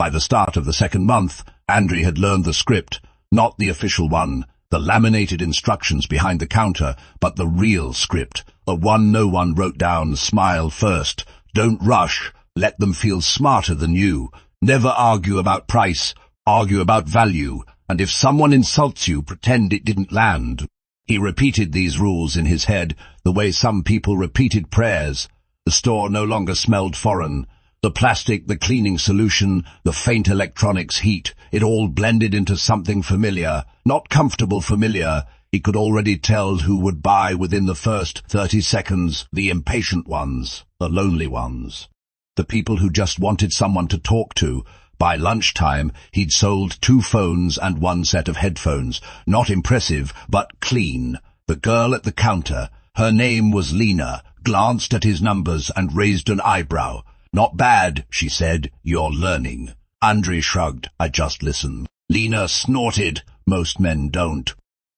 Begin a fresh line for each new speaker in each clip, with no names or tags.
By the start of the second month, Andrei had learned the script, not the official one, the laminated instructions behind the counter, but the real script, the one no one wrote down. Smile first. Don't rush. Let them feel smarter than you. Never argue about price. Argue about value. And if someone insults you, pretend it didn't land. He repeated these rules in his head, the way some people repeated prayers. The store no longer smelled foreign. The plastic, the cleaning solution, the faint electronics heat, it all blended into something familiar, not comfortable familiar. He could already tell who would buy within the first 30 seconds, the impatient ones, the lonely ones, the people who just wanted someone to talk to. By lunchtime, he'd sold 2 phones and 1 set of headphones. Not impressive, but clean. The girl at the counter, her name was Lena, glanced at his numbers and raised an eyebrow. Not bad, she said. You're learning. Andrei shrugged. I just listen. Lena snorted. Most men don't.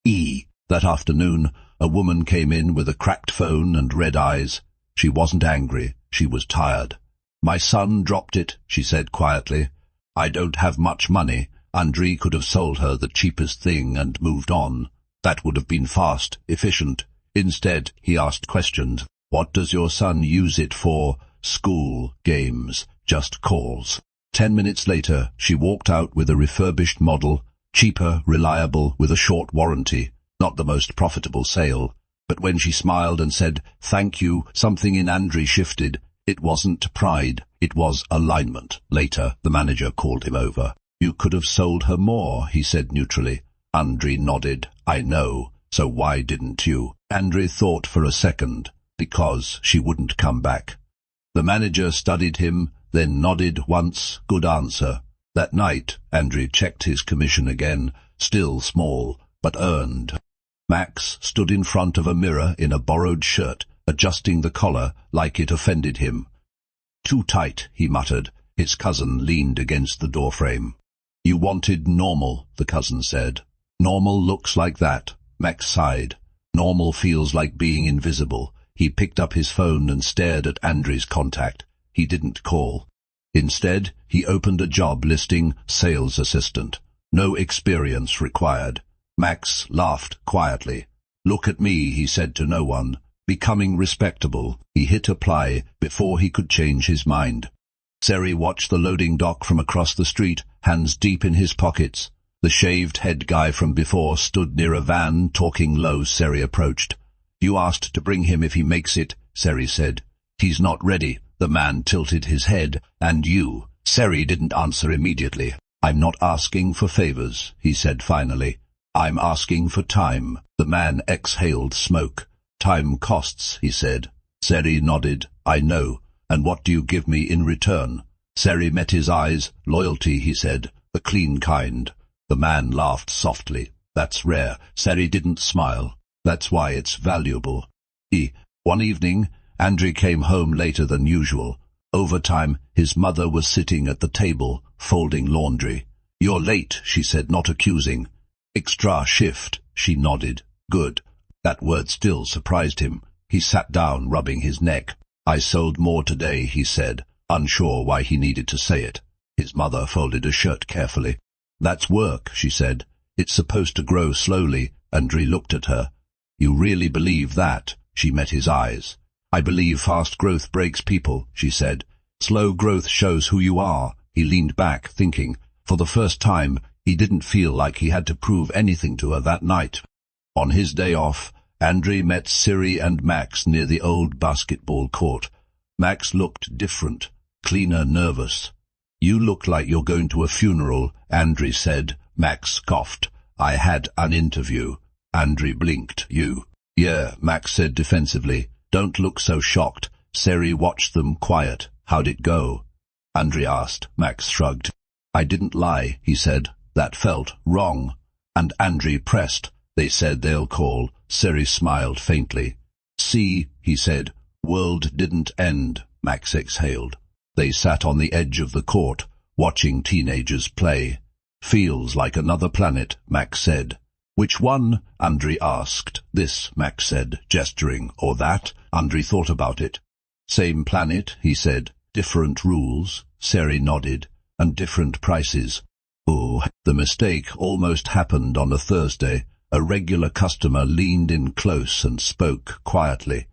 That afternoon, a woman came in with a cracked phone and red eyes. She wasn't angry. She was tired. My son dropped it, she said quietly. I don't have much money. Andrei could have sold her the cheapest thing and moved on. That would have been fast, efficient. Instead, he asked questions. What does your son use it for? School, games, just calls. 10 minutes later, she walked out with a refurbished model, cheaper, reliable, with a short warranty. Not the most profitable sale. But when she smiled and said, thank you, something in Andrei shifted. It wasn't pride, it was alignment. Later, the manager called him over. You could have sold her more, he said neutrally. Andrei nodded. I know. So why didn't you? Andrei thought for a second. Because she wouldn't come back. The manager studied him, then nodded once. Good answer. That night, Andrei checked his commission again, still small, but earned. Max stood in front of a mirror in a borrowed shirt, adjusting the collar like it offended him. Too tight, he muttered. His cousin leaned against the doorframe. You wanted normal, the cousin said. Normal looks like that. Max sighed. Normal feels like being invisible. He picked up his phone and stared at Andrei's contact. He didn't call. Instead, he opened a job listing, sales assistant. No experience required. Max laughed quietly. Look at me, he said to no one. Becoming respectable. He hit apply before he could change his mind. Seri watched the loading dock from across the street, hands deep in his pockets. The shaved head guy from before stood near a van, talking low. Seri approached. You asked to bring him if he makes it, Seri said. He's not ready. The man tilted his head. And you? Seri didn't answer immediately. I'm not asking for favors, he said finally. I'm asking for time. The man exhaled smoke. Time costs, he said. Seri nodded. I know. And what do you give me in return? Seri met his eyes. Loyalty, he said. The clean kind. The man laughed softly. That's rare. Seri didn't smile. That's why it's valuable. One evening, Andrei came home later than usual. Overtime, his mother was sitting at the table, folding laundry. You're late, she said, not accusing. Extra shift, she nodded. Good. That word still surprised him. He sat down, rubbing his neck. I sold more today, he said, unsure why he needed to say it. His mother folded a shirt carefully. That's work, she said. It's supposed to grow slowly. Andrei looked at her. You really believe that? She met his eyes. I believe fast growth breaks people, she said. Slow growth shows who you are. He leaned back, thinking. For the first time, he didn't feel like he had to prove anything to her that night. On his day off, Andrei met Seri and Max near the old basketball court. Max looked different, cleaner, nervous. You look like you're going to a funeral, Andrei said. Max coughed. I had an interview. Andrei blinked. You? Yeah, Max said defensively. Don't look so shocked. Seri watched them quiet. How'd it go? Andrei asked. Max shrugged. I didn't lie, he said. That felt wrong. And Andrei pressed. They said they'll call. Seri smiled faintly. See, he said. World didn't end. Max exhaled. They sat on the edge of the court, watching teenagers play. Feels like another planet, Max said. Which one? Andrei asked. This, Max said, gesturing. Or that? Andrei thought about it. Same planet, he said. Different rules. Seri nodded. and different prices. Oh, the mistake almost happened on a Thursday. A regular customer leaned in close and spoke quietly.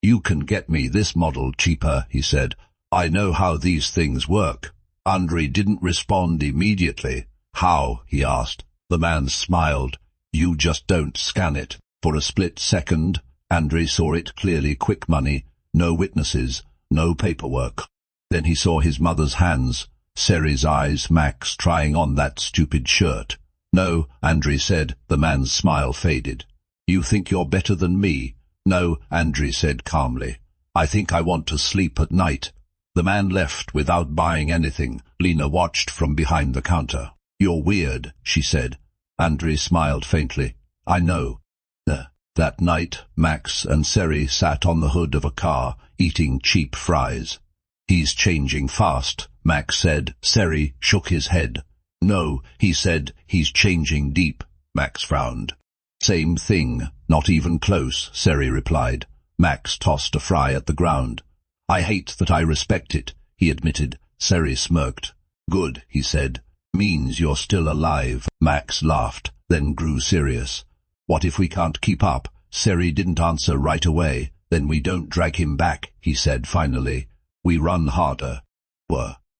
"You can get me this model cheaper," he said. "I know how these things work." Andre didn't respond immediately. "How?" he asked. The man smiled. "You just don't scan it." For a split second, Andre saw it clearly. Quick money, no witnesses, no paperwork. Then he saw his mother's hands, Seri's eyes, Max trying on that stupid shirt. "No," Andre said. The man's smile faded. "You think you're better than me?" "No," Andre said calmly. "I think I want to sleep at night." The man left without buying anything. Lena watched from behind the counter. "You're weird," she said. Andre smiled faintly. "I know." That night, Max and Seri sat on the hood of a car, eating cheap fries. "He's changing fast," Max said. Seri shook his head. "No," he said, "he's changing deep." Max frowned. "Same thing, not even close," Seri replied. Max tossed a fry at the ground. "I hate that I respect it," he admitted. Seri smirked. "Good," he said. "Means you're still alive." Max laughed, then grew serious. "What if we can't keep up?" Seri didn't answer right away. "Then we don't drag him back," he said finally. "We run harder."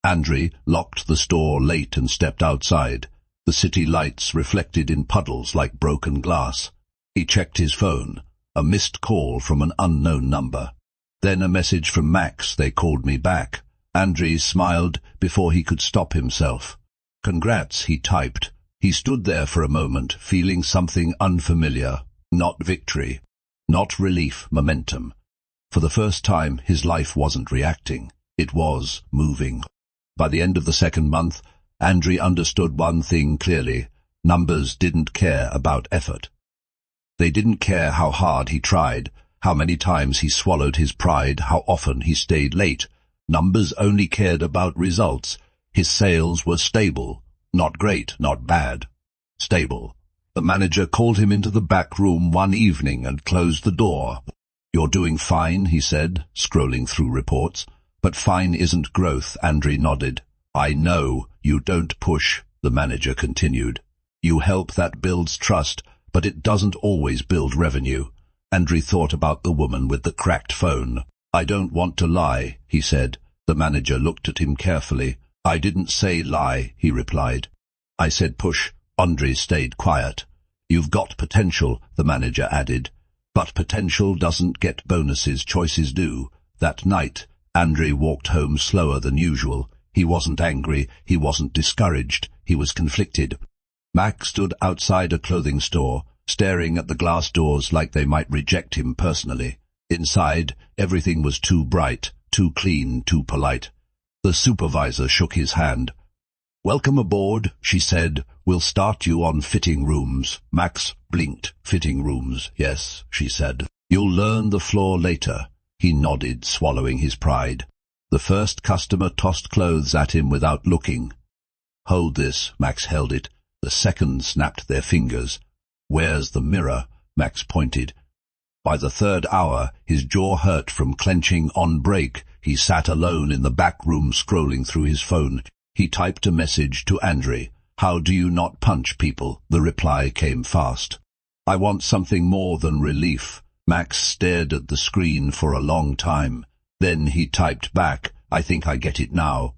Andre locked the store late and stepped outside. The city lights reflected in puddles like broken glass. He checked his phone. A missed call from an unknown number. Then a message from Max. "They called me back." Andre smiled before he could stop himself. "Congrats," he typed. He stood there for a moment, feeling something unfamiliar. Not victory. Not relief, momentum. For the first time, his life wasn't reacting. It was moving. By the end of the second month, Andre understood one thing clearly. Numbers didn't care about effort. They didn't care how hard he tried, how many times he swallowed his pride, how often he stayed late. Numbers only cared about results. His sales were stable. Not great, not bad. Stable. The manager called him into the back room one evening and closed the door. "You're doing fine," he said, scrolling through reports. "But fine isn't growth," Andre nodded. "I know. You don't push," the manager continued. "You help, that builds trust, but it doesn't always build revenue." Andre thought about the woman with the cracked phone. "I don't want to lie," he said. The manager looked at him carefully. "I didn't say lie," he replied. "I said push." Andre stayed quiet. "You've got potential," the manager added. "But potential doesn't get bonuses, choices do." That night, Andre walked home slower than usual. He wasn't angry, he wasn't discouraged, he was conflicted. Max stood outside a clothing store, staring at the glass doors like they might reject him personally. Inside, everything was too bright, too clean, too polite. The supervisor shook his hand. "Welcome aboard," she said. "We'll start you on fitting rooms." Max blinked. "Fitting rooms, yes," she said. "You'll learn the floor later." He nodded, swallowing his pride. The first customer tossed clothes at him without looking. "Hold this." Max held it. The second snapped their fingers. "Where's the mirror?" Max pointed. By the third hour, his jaw hurt from clenching on break. He sat alone in the back room scrolling through his phone. He typed a message to Andre. "How do you not punch people?" The reply came fast. "I want something more than relief." Max stared at the screen for a long time. Then he typed back, "I think I get it now."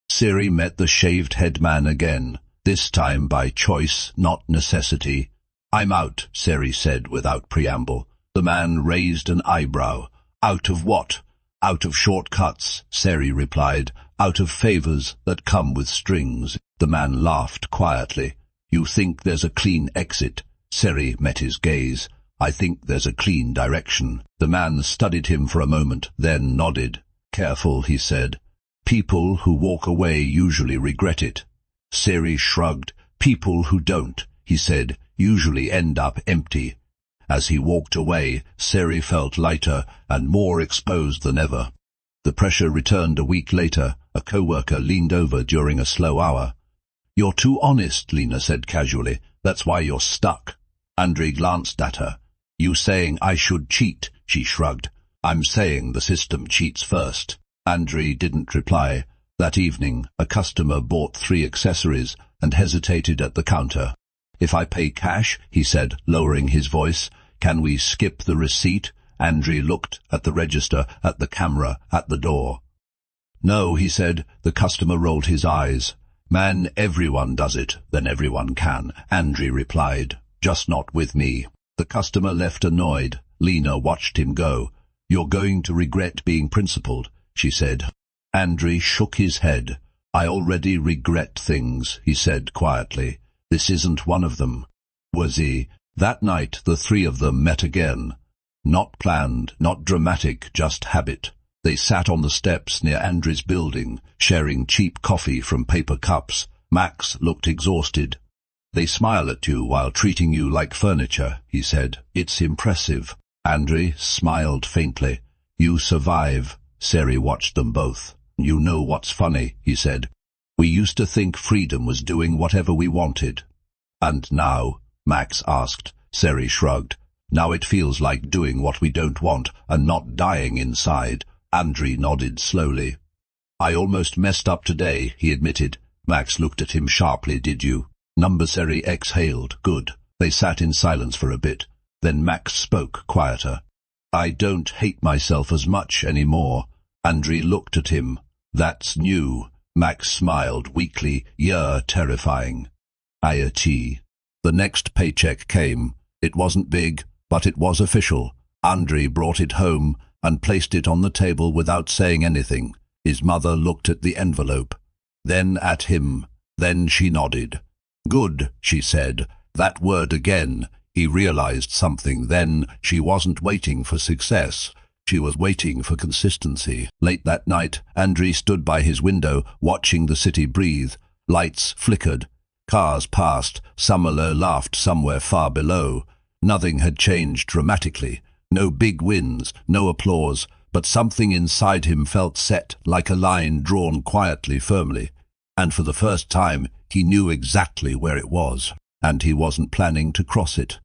Seri met the shaved head man again, this time by choice, not necessity. "I'm out," Seri said without preamble. The man raised an eyebrow. "Out of what?" "Out of shortcuts," Seri replied. "Out of favors that come with strings." The man laughed quietly. "You think there's a clean exit?" Seri met his gaze. "I think there's a clean direction." The man studied him for a moment, then nodded. "Careful," he said. "People who walk away usually regret it." Seri shrugged. "People who don't," he said, "usually end up empty." As he walked away, Seri felt lighter and more exposed than ever. The pressure returned a week later. A co-worker leaned over during a slow hour. "You're too honest," Lena said casually. "That's why you're stuck." Andre glanced at her. "You saying I should cheat?" She shrugged. "I'm saying the system cheats first." Andre didn't reply. That evening, a customer bought 3 accessories and hesitated at the counter. "If I pay cash," he said, lowering his voice, "can we skip the receipt?" Andrew looked at the register, at the camera, at the door. "No," he said. The customer rolled his eyes. "Man, everyone does it, then everyone can," Andrew replied. "Just not with me." The customer left annoyed. Lena watched him go. "You're going to regret being principled," she said. Andrew shook his head. "I already regret things," he said quietly. "This isn't one of them." Was he? That night the 3 of them met again. Not planned, not dramatic, just habit. They sat on the steps near Andrew's building, sharing cheap coffee from paper cups. Max looked exhausted. "They smile at you while treating you like furniture," he said. "It's impressive." Andrew smiled faintly. "You survive." Seri watched them both. "You know what's funny," he said. "We used to think freedom was doing whatever we wanted." "And now?" Max asked. Seri shrugged. "Now it feels like doing what we don't want and not dying inside." Andrew nodded slowly. "I almost messed up today," he admitted. Max looked at him sharply. "Did you?" Seri exhaled. "Good." They sat in silence for a bit. Then Max spoke quieter. "I don't hate myself as much anymore." Andrew looked at him. "That's new." Max smiled weakly. "You're terrifying." IoT. The next paycheck came. It wasn't big, but it was official. Andrew brought it home and placed it on the table without saying anything. His mother looked at the envelope, then at him. Then she nodded. "Good," she said. That word again. He realized something then. She wasn't waiting for success. She was waiting for consistency. Late that night, Andrew stood by his window, watching the city breathe. Lights flickered. Cars passed. Summerler laughed somewhere far below. Nothing had changed dramatically. No big wins, no applause, but something inside him felt set, like a line drawn quietly, firmly. And for the first time, he knew exactly where it was, and he wasn't planning to cross it.